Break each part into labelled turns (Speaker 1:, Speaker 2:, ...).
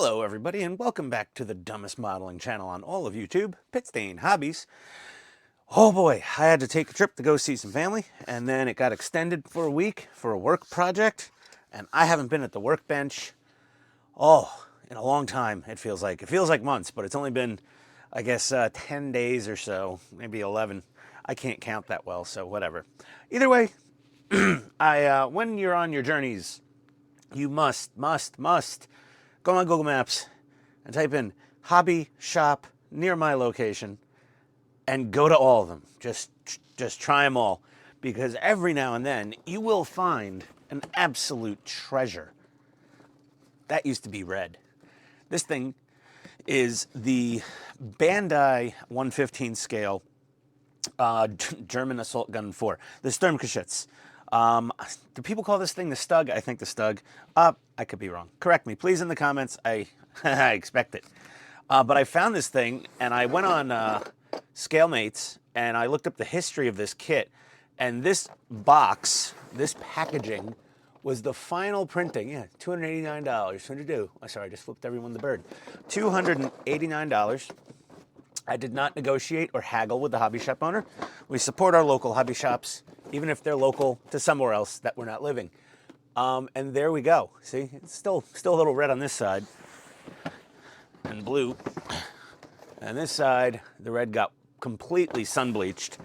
Speaker 1: Hello everybody and welcome back to the dumbest modeling channel on all of YouTube, Pitstain Hobbies. Oh boy, I had to take a trip to go see some family and then it got extended for a week for a work project and I haven't been at the workbench, in a long time it feels like. It feels like months, but it's only been, I guess, 10 days or so, maybe 11. I can't count that well, so whatever. Either way, when you're on your journeys, you must go on Google Maps and type in hobby shop near my location and go to all of them. Just try them all, because every now and then you will find an absolute treasure. That used to be red. This thing is the Bandai 115 scale German Assault Gun IV, the Sturmgeschütz. Do people call this thing the StuG? I think the StuG. I could be wrong. Correct me, please, in the comments. I expect it. But I found this thing, and I went on ScaleMates, and I looked up the history of this kit, and this box, this packaging, was the final printing. Yeah, $289. What did I do? Oh, sorry, I just flipped everyone the bird. $289. I did not negotiate or haggle with the hobby shop owner. We support our local hobby shops, even if they're local to somewhere else that we're not living. And there we go. See, it's still a little red on this side and blue. And this side, the red got completely sun bleached.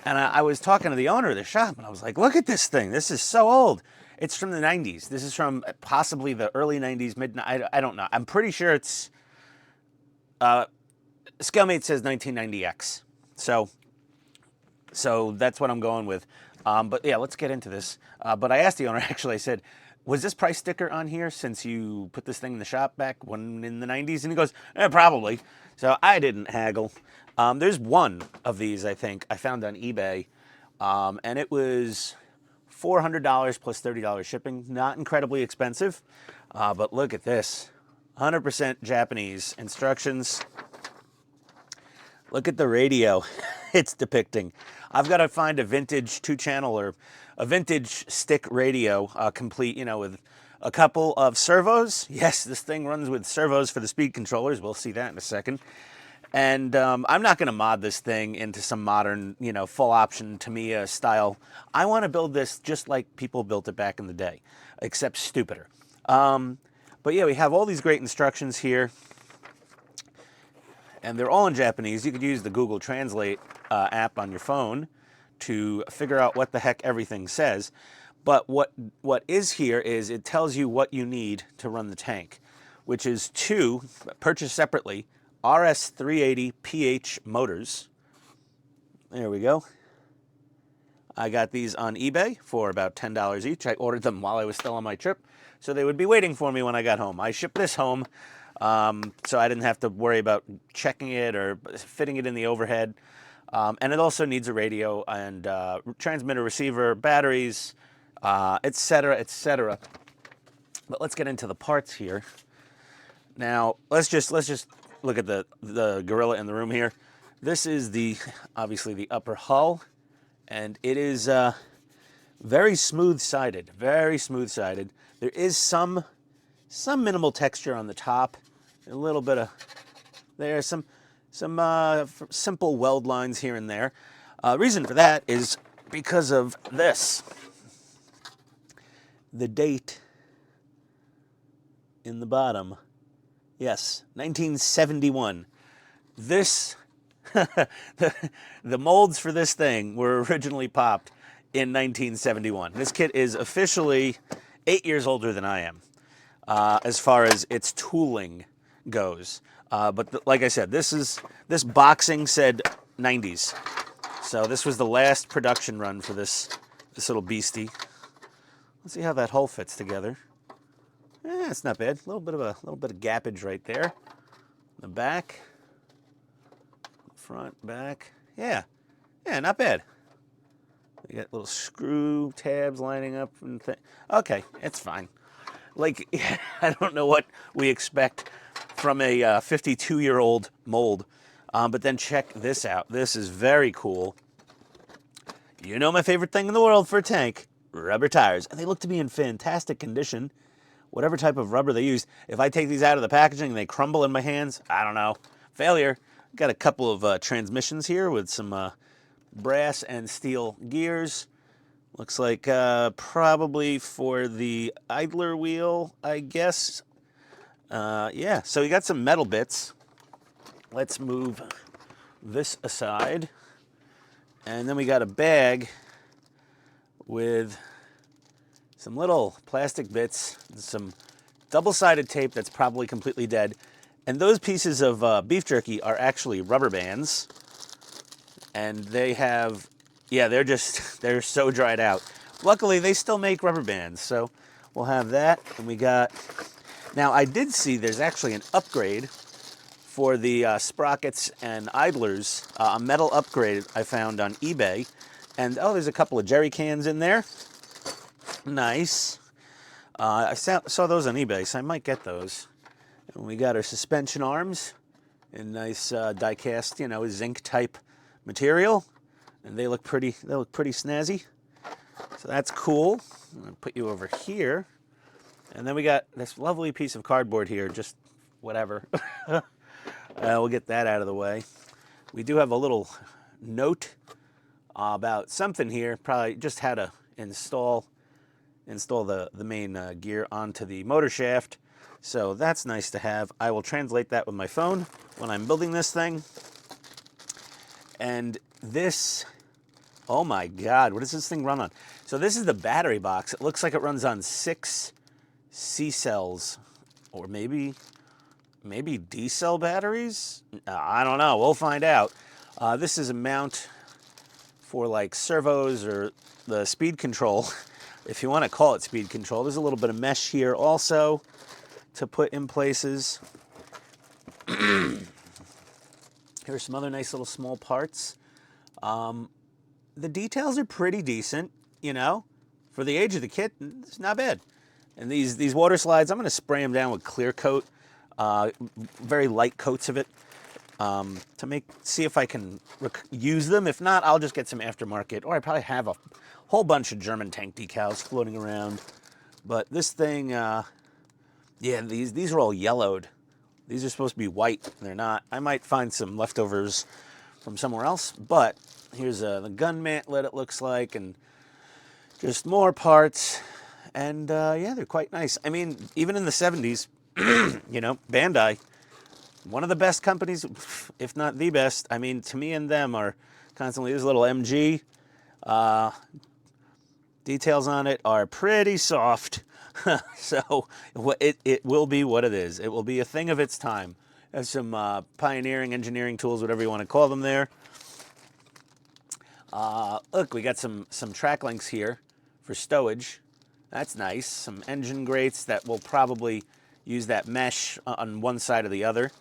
Speaker 1: And I was talking to the owner of the shop and I was like, look at this thing. This is so old. It's from the 90s. This is from possibly the early 90s, I don't know. I'm pretty sure it's, ScaleMate says 1990X. So that's what I'm going with. But yeah, let's get into this. But I asked the owner, actually, I said, was this price sticker on here since you put this thing in the shop back when in the 90s? And he goes, probably. So I didn't haggle. There's one of these, I think, I found on eBay. And it was $400 plus $30 shipping. Not incredibly expensive. But look at this. 100% Japanese instructions. Look at the radio it's depicting. I've got to find a vintage 2-channel or a vintage stick radio, complete, with a couple of servos. Yes, this thing runs with servos for the speed controllers. We'll see that in a second. And I'm not going to mod this thing into some modern, full option Tamiya style. I want to build this just like people built it back in the day, except stupider. But yeah, we have all these great instructions here. And they're all in Japanese. You could use the Google Translate app on your phone to figure out what the heck everything says. But what is here is it tells you what you need to run the tank, which is 2, purchased separately, RS380 PH motors. There we go. I got these on eBay for about $10 each. I ordered them while I was still on my trip, so they would be waiting for me when I got home. I shipped this home. So I didn't have to worry about checking it or fitting it in the overhead. And it also needs a radio and transmitter, receiver, batteries, etc., etc. But let's get into the parts here. Now, let's just look at the gorilla in the room here. This is obviously the upper hull, and it is very smooth-sided, very smooth-sided. There is some minimal texture on the top. A little bit of, there's some simple weld lines here and there. Reason for that is because of this. The date in the bottom. Yes, 1971. This, the molds for this thing were originally popped in 1971. This kit is officially 8 years older than I am, as far as its tooling goes. But like I said, this boxing said 90s. So this was the last production run for this little beastie. Let's see how that hull fits together. It's not bad. A little bit of gappage right there. The back, front, back. Yeah, not bad. You got little screw tabs lining up and okay, it's fine. Like, I don't know what we expect from a 52-year-old mold, but then check this out. This is very cool. My favorite thing in the world for a tank, rubber tires. And they look to be in fantastic condition. whatever type of rubber they used. If I take these out of the packaging and they crumble in my hands, I don't know. Failure. Got a couple of transmissions here with some brass and steel gears. Looks like probably for the idler wheel, I guess. Yeah, so you got some metal bits. Let's move this aside. And then we got a bag with some little plastic bits, some double-sided tape that's probably completely dead. And those pieces of beef jerky are actually rubber bands. And they have, yeah, they're so dried out. Luckily, they still make rubber bands, so we'll have that. And we got, now I did see there's actually an upgrade for the sprockets and idlers, a metal upgrade I found on eBay. And oh, there's a couple of jerry cans in there. Nice. I saw those on eBay, so I might get those. And we got our suspension arms in nice die-cast, you know, zinc type material, and they look pretty snazzy. So that's cool. I'm gonna put you over here, and then we got this lovely piece of cardboard here. Just whatever. We'll get that out of the way. We do have a little note about something here. Probably just how to install the main gear onto the motor shaft. So that's nice to have. I will translate that with my phone when I'm building this thing. And this, oh my God, what does this thing run on? So this is the battery box. It looks like it runs on 6 C cells, or maybe D cell batteries? I don't know, we'll find out. This is a mount for like servos or the speed control, if you want to call it speed control. There's a little bit of mesh here also to put in places. Here's some other nice little small parts. The details are pretty decent, you know. For the age of the kit, it's not bad. And these water slides, I'm going to spray them down with clear coat, very light coats of it, to see if I can use them. If not, I'll just get some aftermarket, or I probably have a whole bunch of German tank decals floating around. But this thing, yeah, these are all yellowed. These are supposed to be white. They're not. I might find some leftovers from somewhere else. But here's the gun mantlet, it looks like, and just more parts. And yeah, they're quite nice. I mean, even in the 70s, you know, Bandai, one of the best companies, if not the best. I mean, to me and them are constantly, this little MG. Details on it are pretty soft. So it will be what it is. It will be a thing of its time. There's some pioneering engineering tools, whatever you want to call them there. Look, we got some track links here for stowage. That's nice. Some engine grates that will probably use that mesh on one side or the other.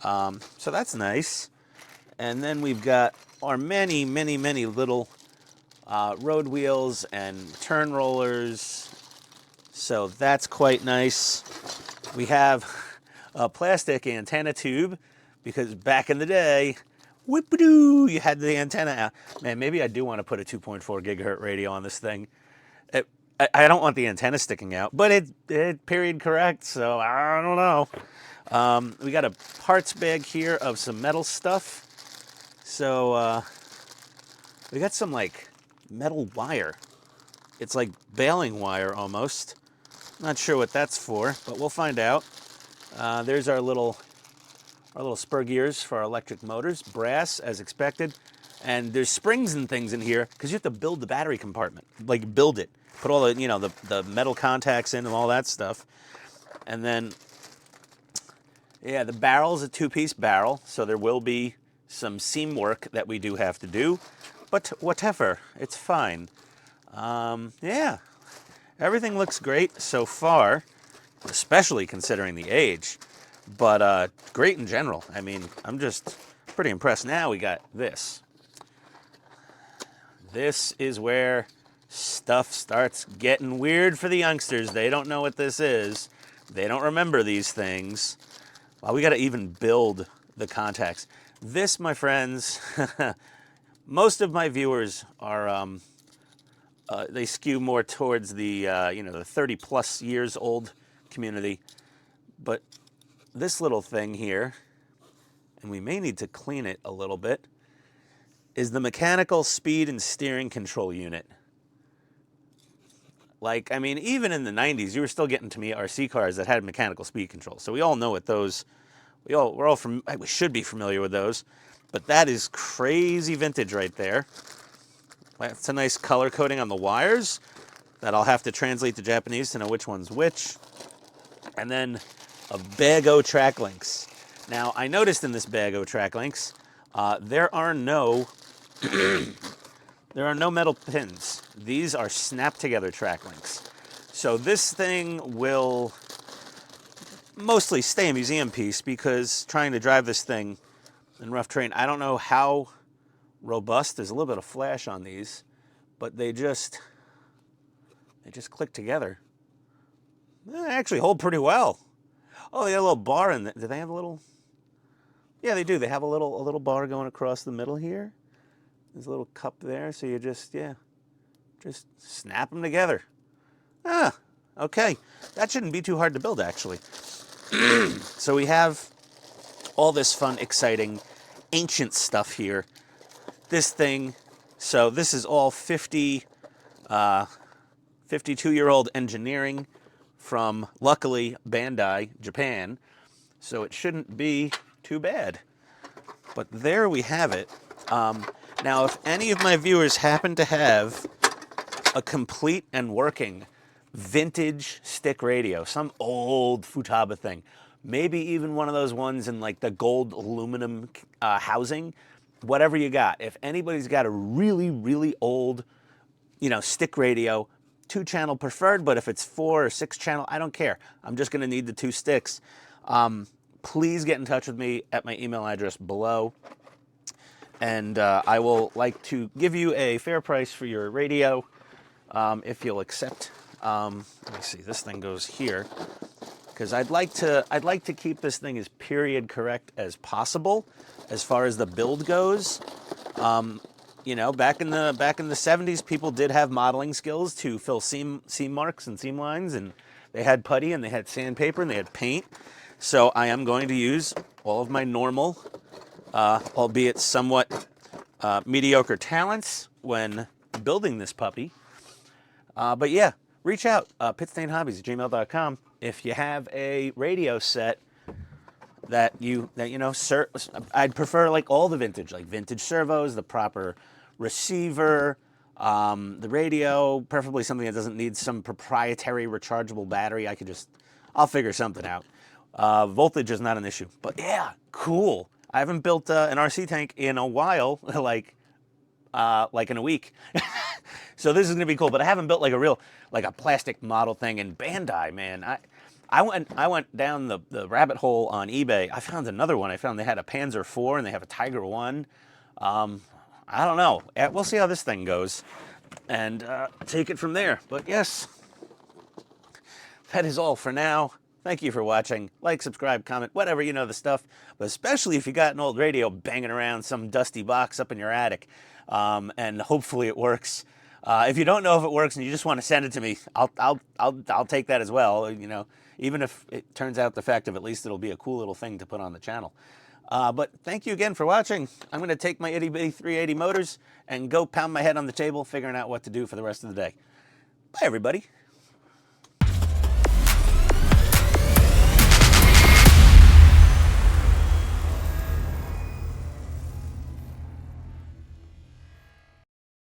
Speaker 1: So that's nice. And then we've got our many little road wheels and turn rollers. So that's quite nice. We have a plastic antenna tube because back in the day, whoop-a-doo, you had the antenna out. Man, maybe I do want to put a 2.4 gigahertz radio on this thing. I don't want the antenna sticking out, but it period correct, so I don't know. We got a parts bag here of some metal stuff. So we got some like metal wire. It's like baling wire almost. Not sure what that's for, but we'll find out. There's our little spur gears for our electric motors, brass as expected. And there's springs and things in here because you have to build the battery compartment, like build it, put all the, you know, the metal contacts in and all that stuff. And then, yeah, the barrel's a 2-piece barrel, so there will be some seam work that we do have to do, but whatever, it's fine. Yeah, everything looks great so far, especially considering the age, but great in general. I mean, I'm just pretty impressed. Now we got this. This is where stuff starts getting weird for the youngsters. They don't know what this is. They don't remember these things. Well, we got to even build the contacts. This, my friends, most of my viewers are, they skew more towards the, you know, the 30-plus years old community, but this little thing here, and we may need to clean it a little bit, is the mechanical speed and steering control unit. Like, I mean, even in the 90s, you were still getting to me RC cars that had mechanical speed control. So we all know what those, we should be familiar with those. But that is crazy vintage right there. That's a nice color coding on the wires that I'll have to translate to Japanese to know which one's which. And then a bag o' track links. Now, I noticed in this bag o' track links, there are no metal pins. These are snap-together track links. So this thing will mostly stay a museum piece because trying to drive this thing in rough terrain, I don't know how robust. There's a little bit of flash on these, but they just click together. They actually hold pretty well. Oh, they got a little bar in there. Do they have a little? Yeah, they do. They have a little bar going across the middle here. There's a little cup there, so you just snap them together. Ah, okay. That shouldn't be too hard to build, actually. So we have all this fun, exciting, ancient stuff here. This thing, so this is all 52-year-old engineering from, luckily, Bandai, Japan. So it shouldn't be too bad. But there we have it. Now, if any of my viewers happen to have a complete and working vintage stick radio, some old Futaba thing, maybe even one of those ones in like the gold aluminum housing, whatever you got. If anybody's got a really, really old, stick radio, 2-channel preferred, but if it's 4 or 6-channel, I don't care. I'm just going to need the 2 sticks. Please get in touch with me at my email address below. And I will like to give you a fair price for your radio if you'll accept. Let me see, this thing goes here because I'd like to keep this thing as period correct as possible as far as the build goes. Back in the 70s, people did have modeling skills to fill seam marks and seam lines, and they had putty and they had sandpaper and they had paint. So I am going to use all of my normal, albeit somewhat mediocre talents when building this puppy. But yeah, reach out, pitstainhobbies@gmail.com if you have a radio set that I'd prefer like all the vintage, like vintage servos, the proper receiver, the radio, preferably something that doesn't need some proprietary rechargeable battery. I'll figure something out. Voltage is not an issue, but yeah, cool. I haven't built an RC tank in a while, like in a week. So this is gonna be cool, but I haven't built like a plastic model thing. And Bandai, man, I went down the rabbit hole on eBay. I found another one. I found they had a Panzer IV and they have a Tiger I. I don't know. We'll see how this thing goes and take it from there. But yes, that is all for now. Thank you for watching. Like, subscribe, comment, whatever, the stuff. But especially if you got an old radio banging around some dusty box up in your attic, and hopefully it works. If you don't know if it works and you just want to send it to me, I'll take that as well. Even if it turns out defective, at least it'll be a cool little thing to put on the channel. But thank you again for watching. I'm going to take my itty bitty 380 motors and go pound my head on the table figuring out what to do for the rest of the day. Bye, everybody.